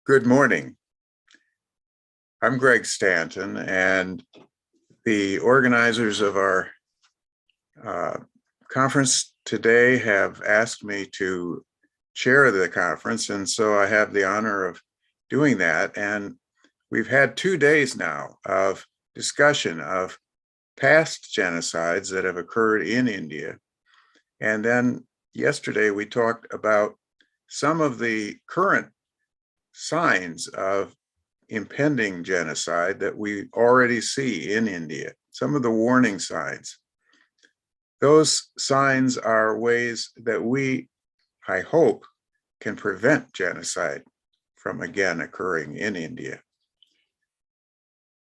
Good morning. I'm Greg Stanton, and the organizers of our conference today have asked me to chair the conference, and so I have the honor of doing that. And we've had 2 days now of discussion of past genocides that have occurred in India. And then yesterday we talked about some of the current signs of impending genocide that we already see in India, some of the warning signs. Those signs are ways that we, I hope, can prevent genocide from again occurring in India.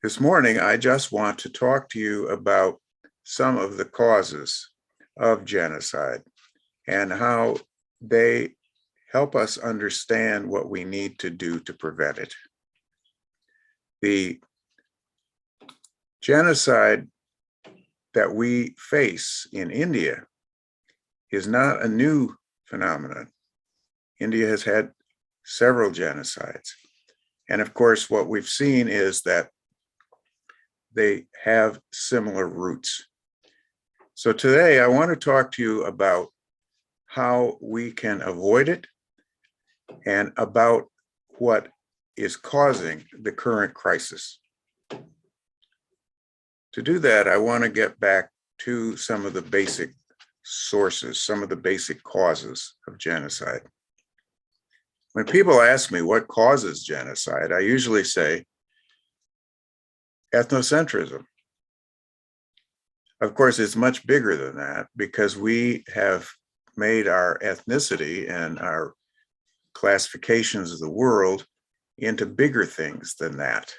This morning, I just want to talk to you about some of the causes of genocide and how they help us understand what we need to do to prevent it. The genocide that we face in India is not a new phenomenon. India has had several genocides. And of course, what we've seen is that they have similar roots. So today I want to talk to you about how we can avoid it and about what is causing the current crisis. To do that, I want to get back to some of the basic sources, some of the basic causes of genocide. When people ask me what causes genocide, I usually say ethnocentrism. Of course, it's much bigger than that because we have made our ethnicity and our classifications of the world into bigger things than that.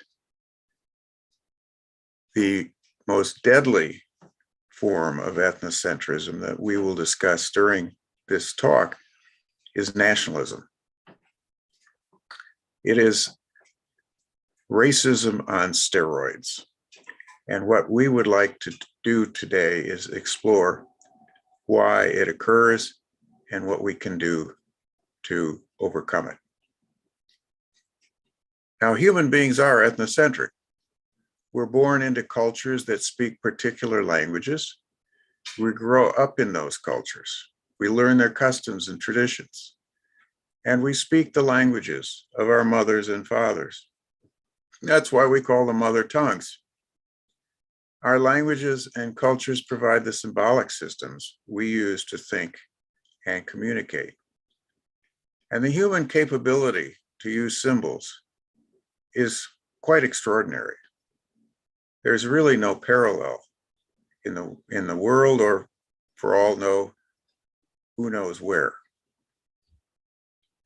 The most deadly form of ethnocentrism that we will discuss during this talk is nationalism. It is racism on steroids. And what we would like to do today is explore why it occurs and what we can do to overcome it. Now, human beings are ethnocentric. We're born into cultures that speak particular languages. We grow up in those cultures. We learn their customs and traditions. And we speak the languages of our mothers and fathers. That's why we call them mother tongues. Our languages and cultures provide the symbolic systems we use to think and communicate. And the human capability to use symbols is quite extraordinary. There's really no parallel in the world, or for all know, who knows where.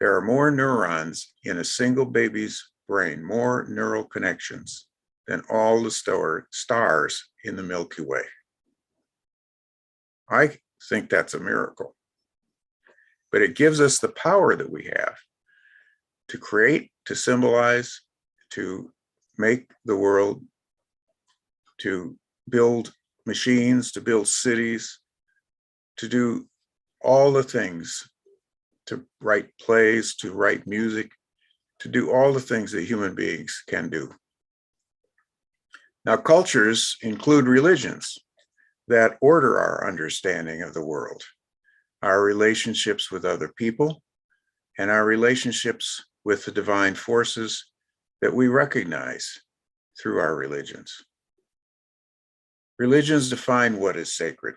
There are more neurons in a single baby's brain, more neural connections than all the stars in the Milky Way. I think that's a miracle. But it gives us the power that we have to create, to symbolize, to make the world, to build machines, to build cities, to do all the things, to write plays, to write music, to do all the things that human beings can do. Now, cultures include religions that order our understanding of the world, our relationships with other people, and our relationships with the divine forces that we recognize through our religions. Religions define what is sacred,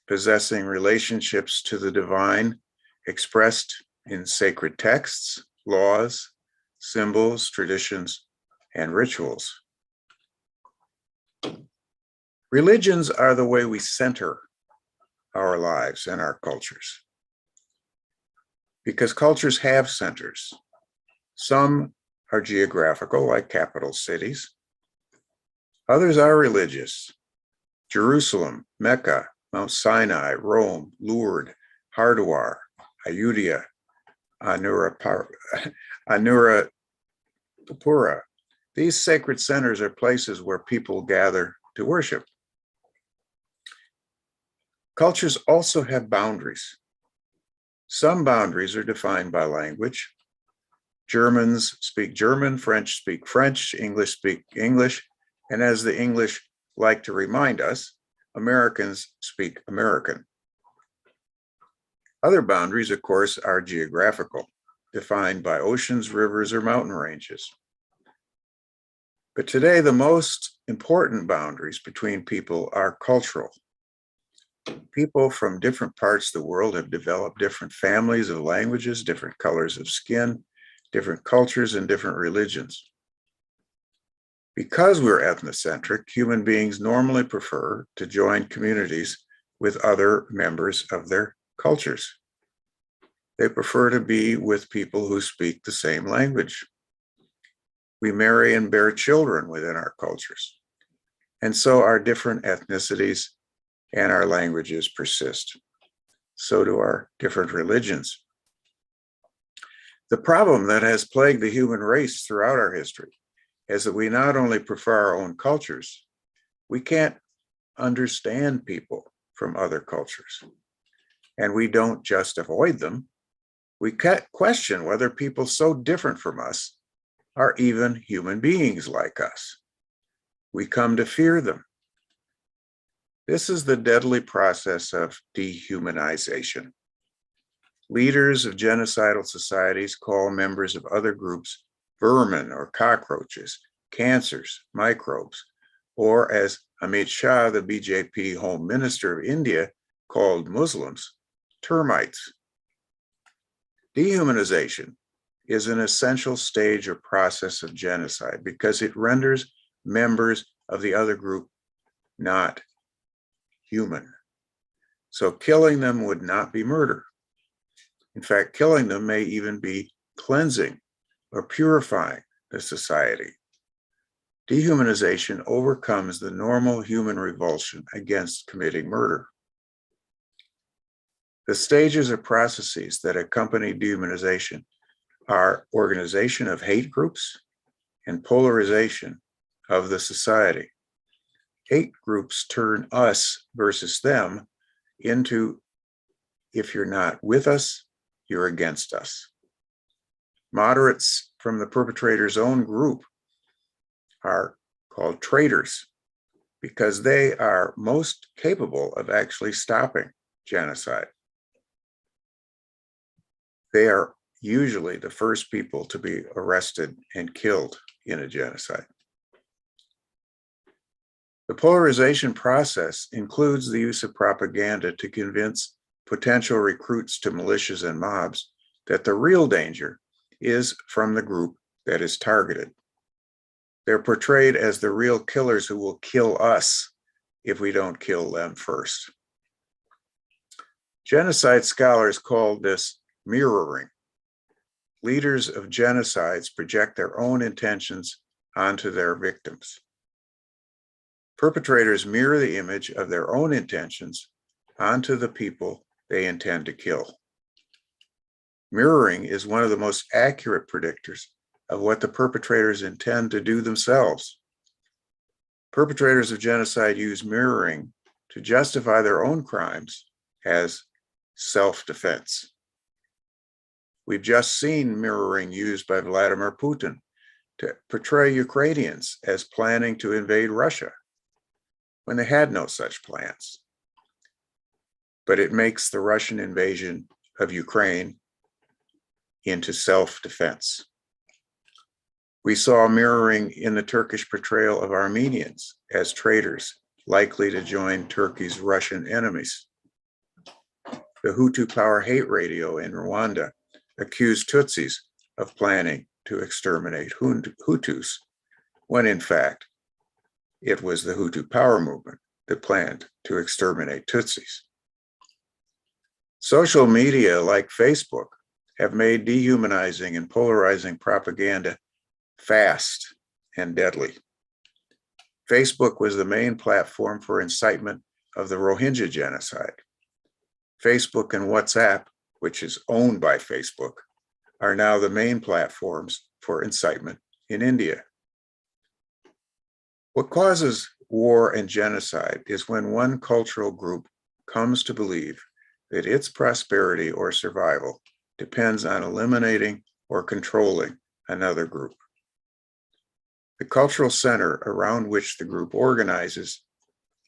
possessing relationships to the divine expressed in sacred texts, laws, symbols, traditions, and rituals. Religions are the way we center our lives and our cultures, because cultures have centers. Some are geographical, like capital cities. Others are religious. Jerusalem, Mecca, Mount Sinai, Rome, Lourdes, Hardwar, Ayodhya, Anuradhapura. These sacred centers are places where people gather to worship. Cultures also have boundaries. Some boundaries are defined by language, Germans speak German, French speak French, English speak English, and as the English like to remind us, Americans speak American. Other boundaries, of course, are geographical, defined by oceans, rivers, or mountain ranges. But today, the most important boundaries between people are cultural. People from different parts of the world have developed different families of languages, different colors of skin, different cultures, and different religions. Because we're ethnocentric, human beings normally prefer to join communities with other members of their cultures. They prefer to be with people who speak the same language. We marry and bear children within our cultures. And so our different ethnicities and our languages persist. So do our different religions. The problem that has plagued the human race throughout our history is that we not only prefer our own cultures, we can't understand people from other cultures. And we don't just avoid them, we question whether people so different from us are even human beings like us. We come to fear them. This is the deadly process of dehumanization. Leaders of genocidal societies call members of other groups vermin or cockroaches, cancers, microbes, or as Amit Shah, the BJP Home Minister of India, called Muslims, termites. Dehumanization is an essential stage or process of genocide because it renders members of the other group not human. So killing them would not be murder. In fact, killing them may even be cleansing or purifying the society. Dehumanization overcomes the normal human revulsion against committing murder. The stages or processes that accompany dehumanization are organization of hate groups and polarization of the society. Hate groups turn us versus them into, if you're not with us, you're against us. Moderates from the perpetrator's own group are called traitors because they are most capable of actually stopping genocide. They are usually the first people to be arrested and killed in a genocide. The polarization process includes the use of propaganda to convince potential recruits to militias and mobs that the real danger is from the group that is targeted. They're portrayed as the real killers who will kill us if we don't kill them first. Genocide scholars call this mirroring. Leaders of genocides project their own intentions onto their victims. Perpetrators mirror the image of their own intentions onto the people they intend to kill. Mirroring is one of the most accurate predictors of what the perpetrators intend to do themselves. Perpetrators of genocide use mirroring to justify their own crimes as self-defense. We've just seen mirroring used by Vladimir Putin to portray Ukrainians as planning to invade Russia when they had no such plans. But it makes the Russian invasion of Ukraine into self-defense. We saw mirroring in the Turkish portrayal of Armenians as traitors likely to join Turkey's Russian enemies. The Hutu Power Hate Radio in Rwanda accused Tutsis of planning to exterminate Hutus, when in fact, it was the Hutu Power Movement that planned to exterminate Tutsis. Social media like Facebook have made dehumanizing and polarizing propaganda fast and deadly. Facebook was the main platform for incitement of the Rohingya genocide. Facebook and WhatsApp, which is owned by Facebook, are now the main platforms for incitement in India. What causes war and genocide is when one cultural group comes to believe that its prosperity or survival depends on eliminating or controlling another group. The cultural center around which the group organizes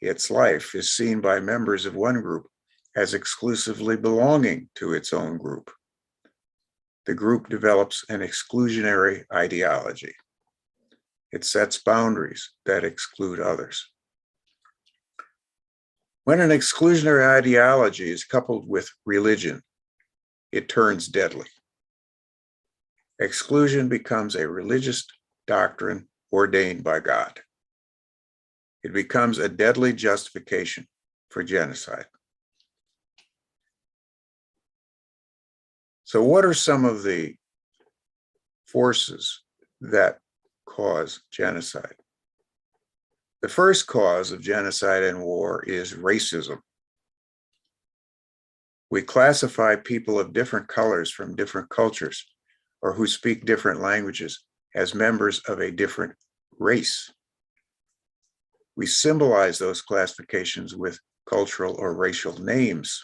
its life is seen by members of one group as exclusively belonging to its own group. The group develops an exclusionary ideology. It sets boundaries that exclude others. When an exclusionary ideology is coupled with religion, it turns deadly. Exclusion becomes a religious doctrine ordained by God. It becomes a deadly justification for genocide. So what are some of the forces that cause genocide? The first cause of genocide and war is racism. We classify people of different colors from different cultures or who speak different languages as members of a different race. We symbolize those classifications with cultural or racial names.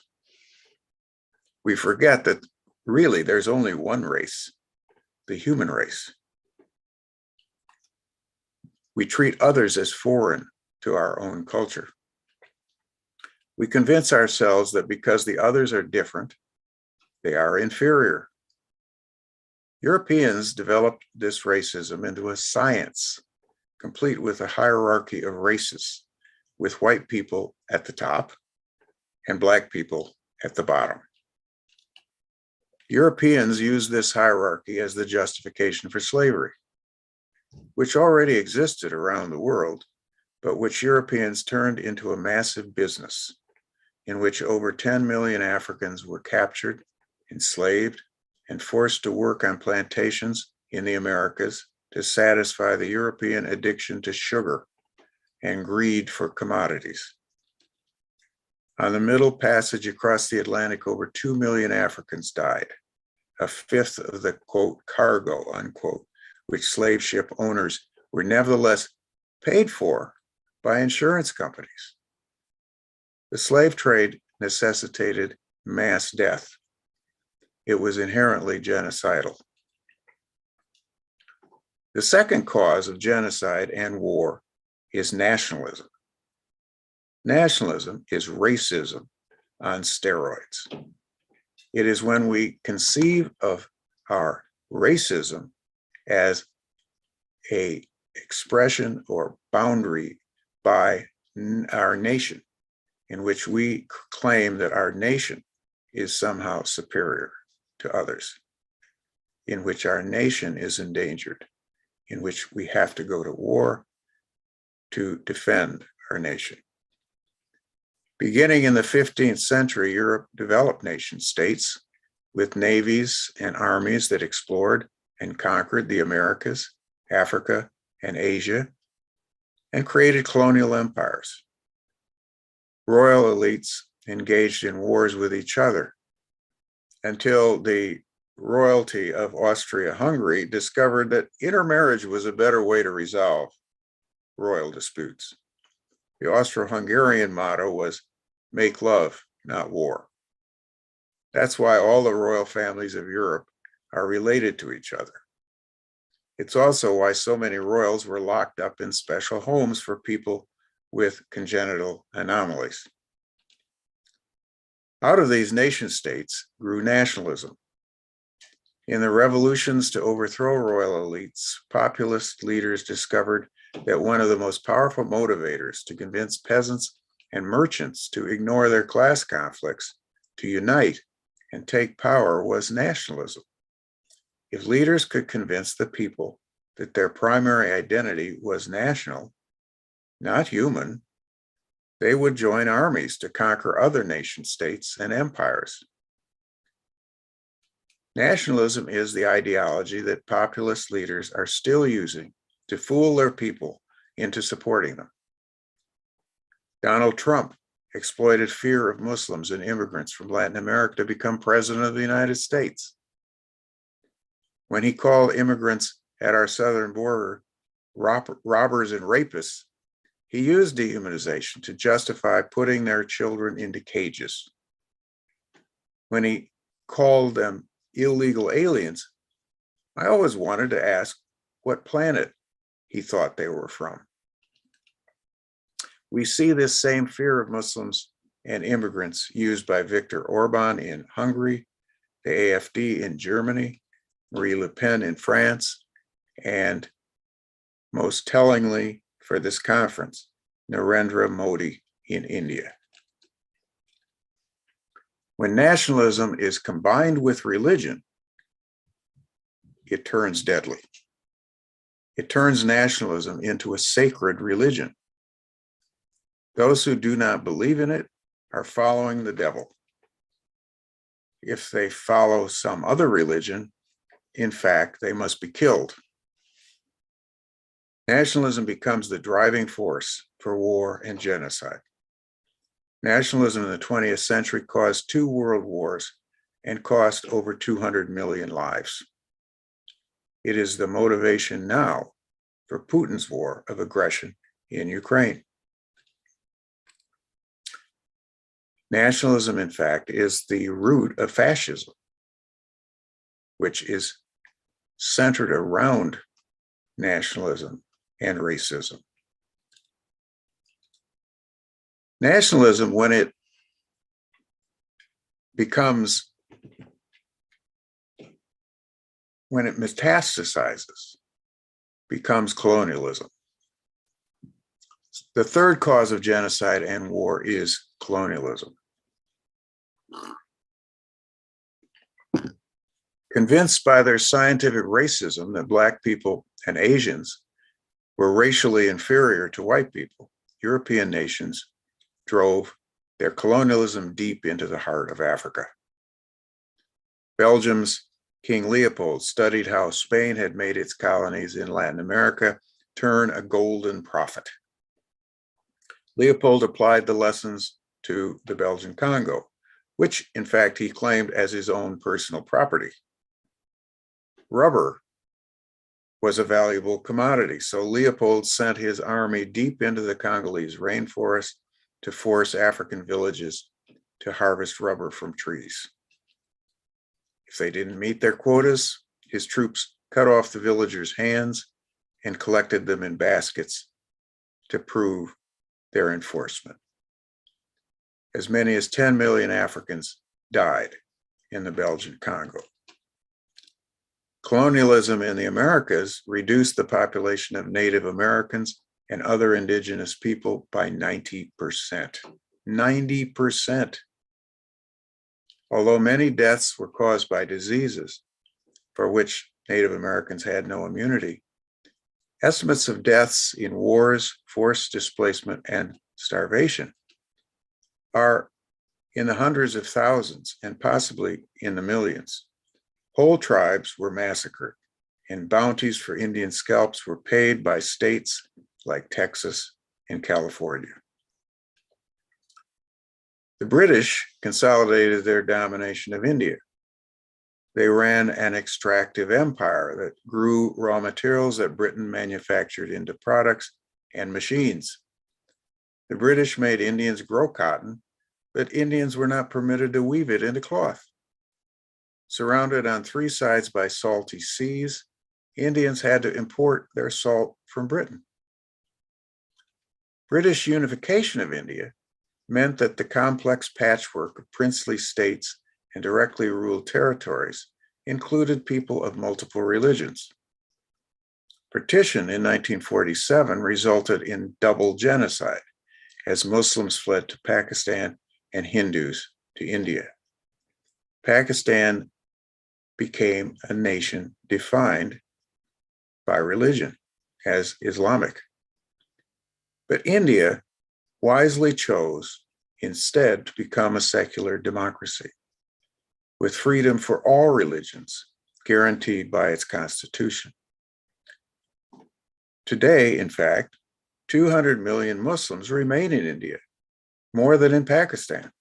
We forget that really there's only one race, the human race. We treat others as foreign to our own culture. We convince ourselves that because the others are different, they are inferior. Europeans developed this racism into a science, complete with a hierarchy of races, with white people at the top and black people at the bottom. Europeans used this hierarchy as the justification for slavery, which already existed around the world, but which Europeans turned into a massive business in which over 10 million Africans were captured, enslaved, and forced to work on plantations in the Americas to satisfy the European addiction to sugar and greed for commodities. On the Middle Passage across the Atlantic, over 2 million Africans died, a fifth of the, quote, cargo, unquote, which slave ship owners were nevertheless paid for by insurance companies. The slave trade necessitated mass death. It was inherently genocidal. The second cause of genocide and war is nationalism. Nationalism is racism on steroids. It is when we conceive of our racism as an expression or boundary by our nation, in which we claim that our nation is somehow superior to others, in which our nation is endangered, in which we have to go to war to defend our nation. Beginning in the 15th century, Europe developed nation states with navies and armies that explored and conquered the Americas, Africa, and Asia, and created colonial empires. Royal elites engaged in wars with each other until the royalty of Austria-Hungary discovered that intermarriage was a better way to resolve royal disputes. The Austro-Hungarian motto was "Make love, not war." That's why all the royal families of Europe are related to each other. It's also why so many royals were locked up in special homes for people with congenital anomalies. Out of these nation states grew nationalism. In the revolutions to overthrow royal elites, populist leaders discovered that one of the most powerful motivators to convince peasants and merchants to ignore their class conflicts, to unite and take power, was nationalism. If leaders could convince the people that their primary identity was national, not human, they would join armies to conquer other nation states and empires. Nationalism is the ideology that populist leaders are still using to fool their people into supporting them. Donald Trump exploited fear of Muslims and immigrants from Latin America to become president of the United States. When he called immigrants at our southern border robbers and rapists, he used dehumanization to justify putting their children into cages. When he called them illegal aliens, I always wanted to ask what planet he thought they were from. We see this same fear of Muslims and immigrants used by Viktor Orban in Hungary, the AfD in Germany, Marine Le Pen in France, and most tellingly for this conference, Narendra Modi in India. When nationalism is combined with religion, it turns deadly. It turns nationalism into a sacred religion. Those who do not believe in it are following the devil. If they follow some other religion, in fact, they must be killed. Nationalism becomes the driving force for war and genocide. Nationalism in the 20th century caused 2 world wars and cost over 200 million lives. It is the motivation now for Putin's war of aggression in Ukraine. Nationalism, in fact, is the root of fascism, which is centered around nationalism and racism. Nationalism, when it metastasizes, becomes colonialism. The third cause of genocide and war is colonialism. Convinced by their scientific racism that Black people and Asians were racially inferior to white people, European nations drove their colonialism deep into the heart of Africa. Belgium's King Leopold studied how Spain had made its colonies in Latin America turn a golden profit. Leopold applied the lessons to the Belgian Congo, which in fact he claimed as his own personal property. Rubber was a valuable commodity, so Leopold sent his army deep into the Congolese rainforest to force African villages to harvest rubber from trees. If they didn't meet their quotas, his troops cut off the villagers' hands and collected them in baskets to prove their enforcement. As many as 10 million Africans died in the Belgian Congo. Colonialism in the Americas reduced the population of Native Americans and other indigenous people by 90%. 90%. Although many deaths were caused by diseases for which Native Americans had no immunity, estimates of deaths in wars, forced displacement, and starvation are in the hundreds of thousands and possibly in the millions. Whole tribes were massacred, and bounties for Indian scalps were paid by states like Texas and California. The British consolidated their domination of India. They ran an extractive empire that grew raw materials that Britain manufactured into products and machines. The British made Indians grow cotton, but Indians were not permitted to weave it into cloth. Surrounded on 3 sides by salty seas, Indians had to import their salt from Britain. British unification of India meant that the complex patchwork of princely states and directly ruled territories included people of multiple religions. Partition in 1947 resulted in double genocide as Muslims fled to Pakistan and Hindus to India. Pakistan became a nation defined by religion as Islamic. But India wisely chose instead to become a secular democracy with freedom for all religions guaranteed by its constitution. Today, in fact, 200 million Muslims remain in India, more than in Pakistan.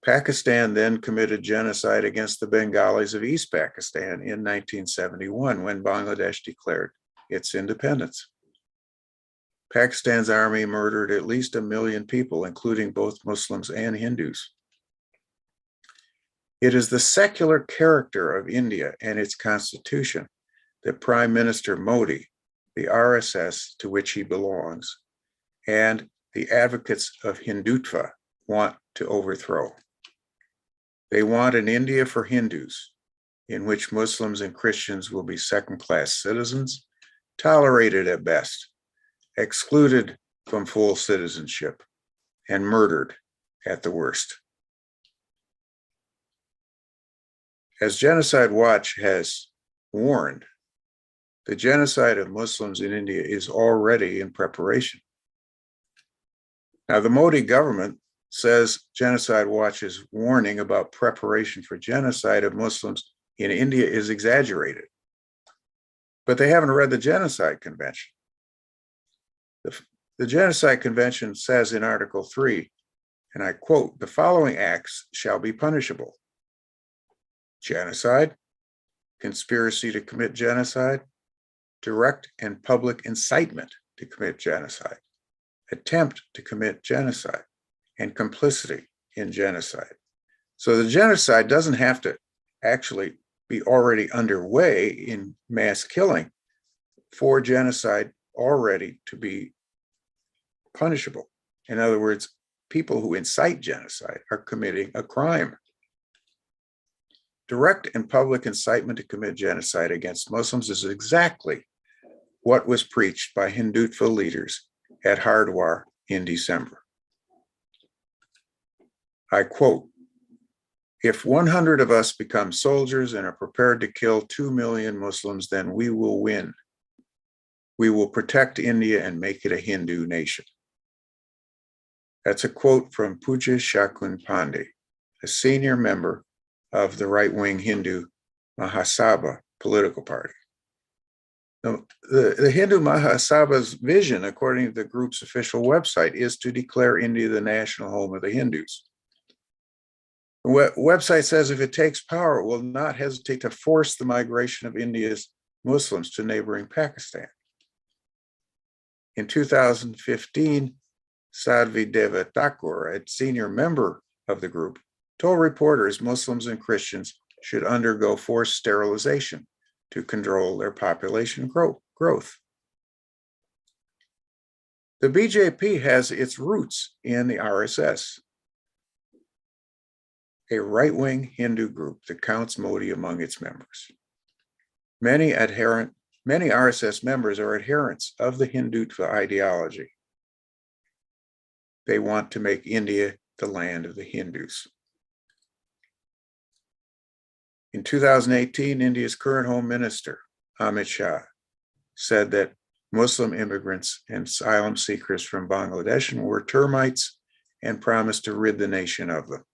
Pakistan then committed genocide against the Bengalis of East Pakistan in 1971 when Bangladesh declared its independence. Pakistan's army murdered at least 1 million people, including both Muslims and Hindus. It is the secular character of India and its constitution that Prime Minister Modi, the RSS to which he belongs, and the advocates of hindutva want to overthrow. They want an India for Hindus, in which Muslims and Christians will be second-class citizens, tolerated at best, excluded from full citizenship, and murdered at the worst. As Genocide Watch has warned, the genocide of Muslims in India is already in preparation. Now, the Modi government says Genocide Watch's warning about preparation for genocide of Muslims in India is exaggerated, but they haven't read the Genocide Convention. The Genocide Convention says in Article 3, and I quote, "The following acts shall be punishable: genocide, conspiracy to commit genocide, direct and public incitement to commit genocide, attempt to commit genocide, and complicity in genocide." So the genocide doesn't have to actually be already underway in mass killing for genocide already to be punishable. In other words, people who incite genocide are committing a crime. Direct and public incitement to commit genocide against Muslims is exactly what was preached by hindutva leaders at Hardwar in December. I quote, "If 100 of us become soldiers and are prepared to kill 2 million Muslims, then we will win. We will protect India and make it a Hindu nation." That's a quote from Puja Shakun Pandey, a senior member of the right-wing Hindu Mahasabha political party. Now, the Hindu Mahasabha's vision, according to the group's official website, is to declare India the national home of the Hindus. The website says if it takes power, it will not hesitate to force the migration of India's Muslims to neighboring Pakistan. In 2015, Sadhvi Deva Thakur, a senior member of the group, told reporters Muslims and Christians should undergo forced sterilization to control their population growth. The BJP has its roots in the RSS, a right-wing Hindu group that counts Modi among its members. Many RSS members are adherents of the hindutva ideology. They want to make India the land of the Hindus. In 2018, India's current Home Minister, Amit Shah, said that Muslim immigrants and asylum seekers from Bangladesh were termites and promised to rid the nation of them.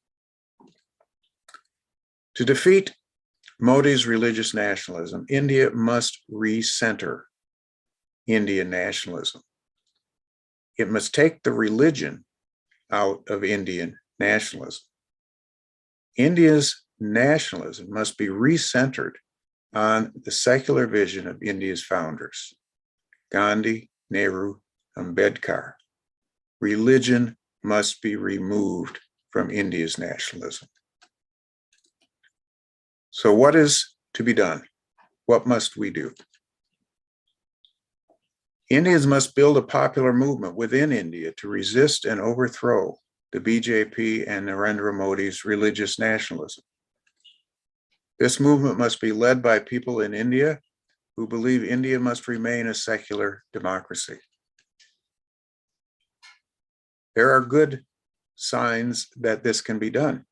To defeat Modi's religious nationalism, India must recenter Indian nationalism. It must take the religion out of Indian nationalism. India's nationalism must be recentered on the secular vision of India's founders, Gandhi, Nehru, Ambedkar. Religion must be removed from India's nationalism. So what is to be done? What must we do? Indians must build a popular movement within India to resist and overthrow the BJP and Narendra Modi's religious nationalism. This movement must be led by people in India who believe India must remain a secular democracy. There are good signs that this can be done.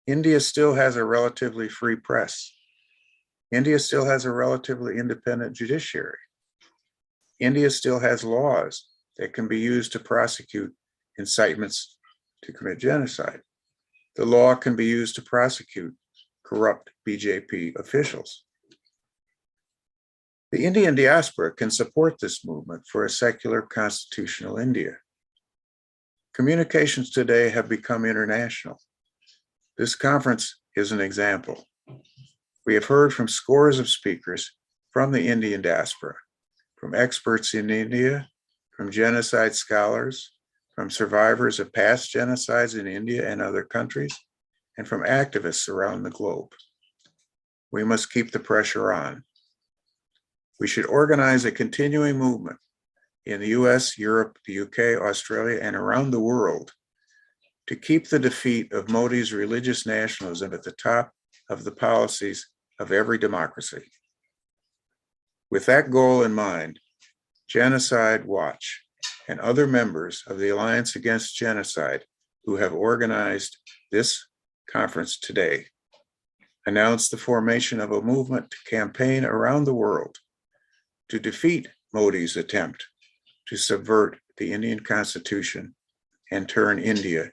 India still has a relatively free press. India still has a relatively independent judiciary. India still has laws that can be used to prosecute incitements to commit genocide. The law can be used to prosecute corrupt BJP officials. The Indian diaspora can support this movement for a secular constitutional India. Communications today have become international. This conference is an example. We have heard from scores of speakers from the Indian diaspora, from experts in India, from genocide scholars, from survivors of past genocides in India and other countries, and from activists around the globe. We must keep the pressure on. We should organize a continuing movement in the US, Europe, the UK, Australia, and around the world to keep the defeat of Modi's religious nationalism at the top of the policies of every democracy. With that goal in mind, Genocide Watch and other members of the Alliance Against Genocide who have organized this conference today announced the formation of a movement to campaign around the world to defeat Modi's attempt to subvert the Indian Constitution and turn India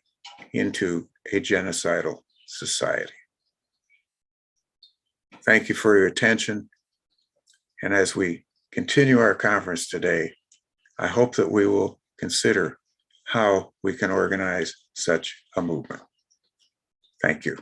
into a genocidal society. Thank you for your attention. And as we continue our conference today, I hope that we will consider how we can organize such a movement. Thank you.